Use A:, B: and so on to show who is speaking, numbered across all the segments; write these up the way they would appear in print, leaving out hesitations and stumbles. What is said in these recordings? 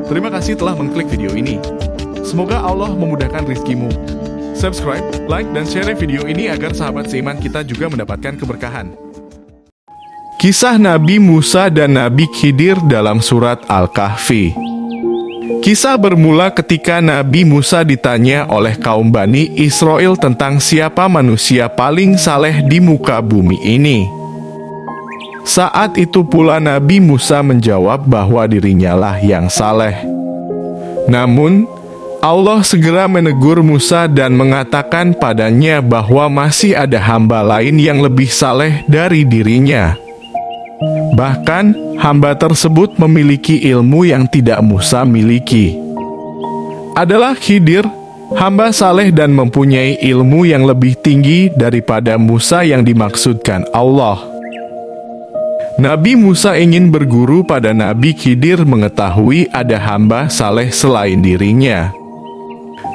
A: Terima kasih telah mengklik video ini. Semoga Allah memudahkan rizkimu. Subscribe, like, dan share video ini agar sahabat seiman kita juga mendapatkan keberkahan. Kisah Nabi Musa dan Nabi Khidir dalam surat Al-Kahfi. Kisah bermula ketika Nabi Musa ditanya oleh kaum Bani Israel tentang siapa manusia paling saleh di muka bumi ini. Saat itu pula Nabi Musa menjawab bahwa dirinya lah yang saleh. Namun, Allah segera menegur Musa dan mengatakan padanya bahwa masih ada hamba lain yang lebih saleh dari dirinya. Bahkan, hamba tersebut memiliki ilmu yang tidak Musa miliki. Adalah Khidir, hamba saleh dan mempunyai ilmu yang lebih tinggi daripada Musa yang dimaksudkan Allah. Nabi Musa ingin berguru pada Nabi Khidir mengetahui ada hamba saleh selain dirinya.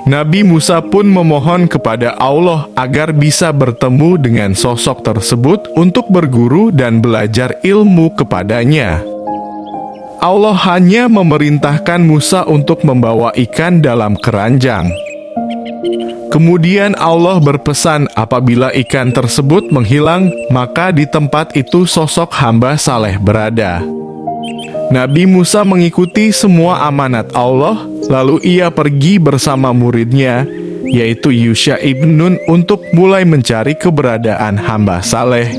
A: Nabi Musa pun memohon kepada Allah agar bisa bertemu dengan sosok tersebut untuk berguru dan belajar ilmu kepadanya. Allah hanya memerintahkan Musa untuk membawa ikan dalam keranjang. Kemudian Allah berpesan apabila ikan tersebut menghilang, maka di tempat itu sosok hamba saleh berada. Nabi Musa mengikuti semua amanat Allah, lalu ia pergi bersama muridnya, yaitu Yusha ibn Nun, untuk mulai mencari keberadaan hamba saleh.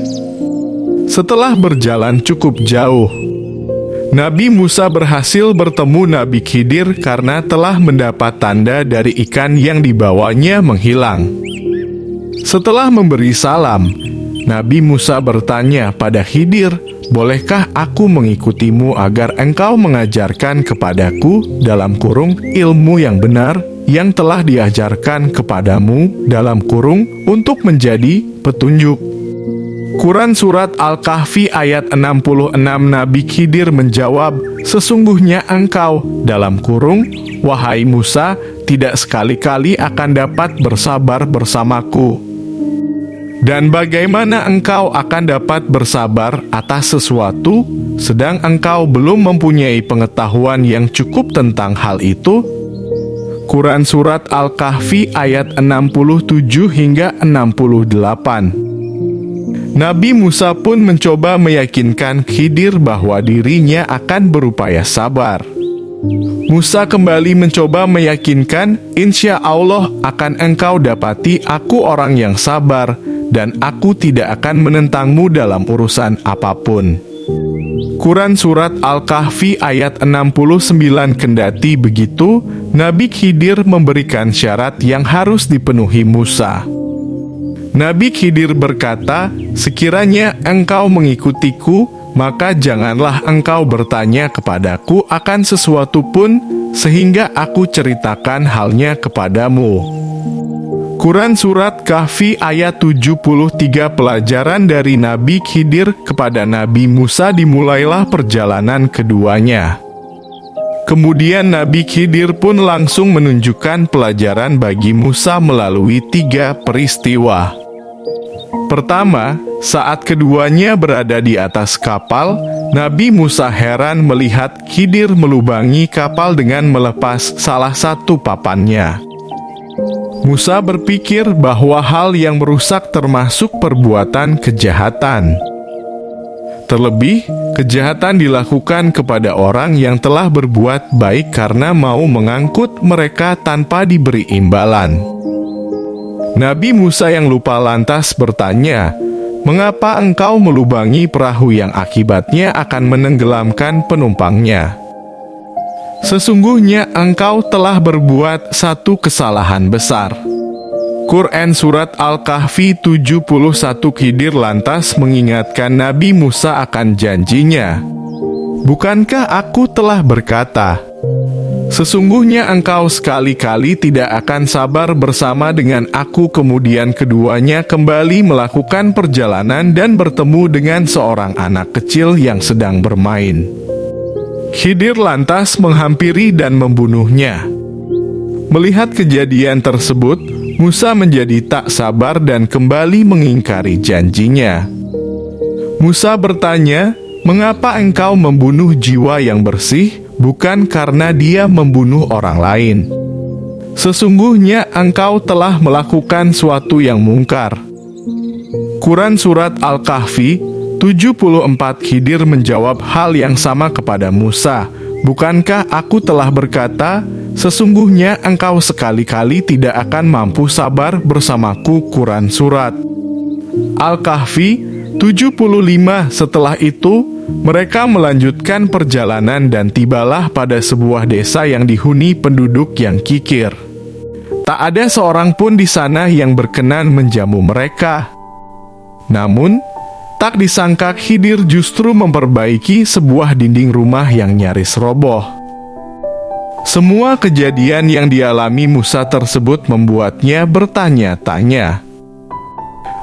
A: Setelah berjalan cukup jauh, Nabi Musa berhasil bertemu Nabi Khidir karena telah mendapat tanda dari ikan yang dibawanya menghilang. Setelah memberi salam, Nabi Musa bertanya pada Khidir, "Bolehkah aku mengikutimu agar engkau mengajarkan kepadaku dalam kurung ilmu yang benar yang telah diajarkan kepadamu dalam kurung untuk menjadi petunjuk?" Quran Surat Al-Kahfi ayat 66 Nabi Khidir menjawab, "Sesungguhnya engkau dalam kurung, wahai Musa, tidak sekali-kali akan dapat bersabar bersamaku. Dan bagaimana engkau akan dapat bersabar atas sesuatu, sedang engkau belum mempunyai pengetahuan yang cukup tentang hal itu?" Quran Surat Al-Kahfi ayat 67 hingga 68. Nabi Musa pun mencoba meyakinkan Khidir bahwa dirinya akan berupaya sabar. Musa kembali mencoba meyakinkan, "Insya Allah akan engkau dapati aku orang yang sabar, dan aku tidak akan menentangmu dalam urusan apapun." Quran Surat Al-Kahfi ayat 69. Kendati begitu, Nabi Khidir memberikan syarat yang harus dipenuhi Musa. Nabi Khidir berkata, "Sekiranya engkau mengikutiku, maka janganlah engkau bertanya kepadaku akan sesuatu pun, sehingga aku ceritakan halnya kepadamu." Quran Surat Kahfi ayat 73. Pelajaran dari Nabi Khidir kepada Nabi Musa dimulailah perjalanan keduanya. Kemudian Nabi Khidir pun langsung menunjukkan pelajaran bagi Musa melalui 3 peristiwa. Pertama, saat keduanya berada di atas kapal, Nabi Musa heran melihat Khidir melubangi kapal dengan melepas salah satu papannya. Musa berpikir bahwa hal yang merusak termasuk perbuatan kejahatan. Terlebih, kejahatan dilakukan kepada orang yang telah berbuat baik karena mau mengangkut mereka tanpa diberi imbalan. Nabi Musa yang lupa lantas bertanya, "Mengapa engkau melubangi perahu yang akibatnya akan menenggelamkan penumpangnya? Sesungguhnya engkau telah berbuat satu kesalahan besar." Quran Surat Al-Kahfi 71. Khidir lantas mengingatkan Nabi Musa akan janjinya. "Bukankah aku telah berkata, sesungguhnya engkau sekali-kali tidak akan sabar bersama dengan aku?" Kemudian keduanya kembali melakukan perjalanan dan bertemu dengan seorang anak kecil yang sedang bermain. Khidir lantas menghampiri dan membunuhnya. Melihat kejadian tersebut, Musa menjadi tak sabar dan kembali mengingkari janjinya. Musa bertanya, "Mengapa engkau membunuh jiwa yang bersih, bukan karena dia membunuh orang lain. Sesungguhnya engkau telah melakukan suatu yang mungkar. Quran Surat Al-Kahfi 74. Khidir menjawab hal yang sama kepada Musa. Bukankah aku telah berkata, sesungguhnya engkau sekali-kali tidak akan mampu sabar bersamaku. Quran Surat Al-Kahfi 75. Setelah itu, mereka melanjutkan perjalanan dan tibalah pada sebuah desa yang dihuni penduduk yang kikir. Tak ada seorang pun di sana yang berkenan menjamu mereka. Namun, tak disangka Khidir justru memperbaiki sebuah dinding rumah yang nyaris roboh. Semua kejadian yang dialami Musa tersebut membuatnya bertanya-tanya.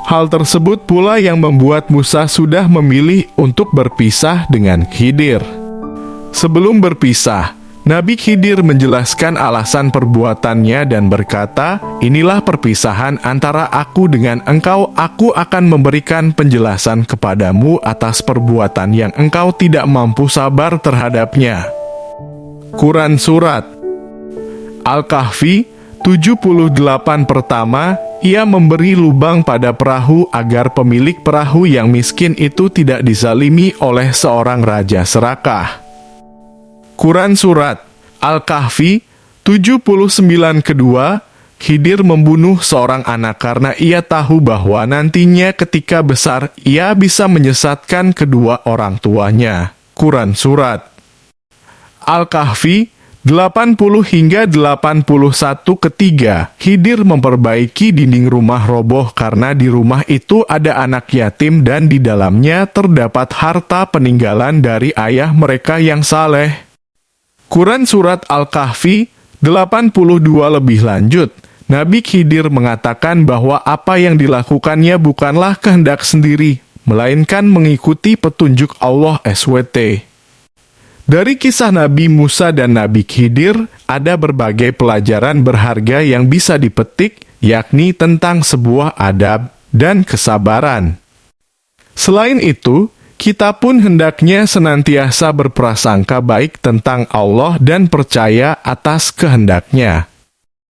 A: Hal tersebut pula yang membuat Musa sudah memilih untuk berpisah dengan Khidir. Sebelum berpisah, Nabi Khidir menjelaskan alasan perbuatannya dan berkata, "Inilah perpisahan antara aku dengan engkau. Aku akan memberikan penjelasan kepadamu atas perbuatan yang engkau tidak mampu sabar terhadapnya." Quran Surat Al-Kahfi 78. Pertama, ia memberi lubang pada perahu agar pemilik perahu yang miskin itu tidak dizalimi oleh seorang raja serakah. Quran Surat Al-Kahfi 79. Kedua, Khidir membunuh seorang anak karena ia tahu bahwa nantinya ketika besar ia bisa menyesatkan kedua orang tuanya. Quran Surat Al-Kahfi 80 hingga 81. Ketiga, Khidir memperbaiki dinding rumah roboh karena di rumah itu ada anak yatim dan di dalamnya terdapat harta peninggalan dari ayah mereka yang saleh. Quran Surat Al-Kahfi 82. Lebih lanjut, Nabi Khidir mengatakan bahwa apa yang dilakukannya bukanlah kehendak sendiri, melainkan mengikuti petunjuk Allah SWT. Dari kisah Nabi Musa dan Nabi Khidir, ada berbagai pelajaran berharga yang bisa dipetik, yakni tentang sebuah adab dan kesabaran. Selain itu, kita pun hendaknya senantiasa berprasangka baik tentang Allah dan percaya atas kehendaknya.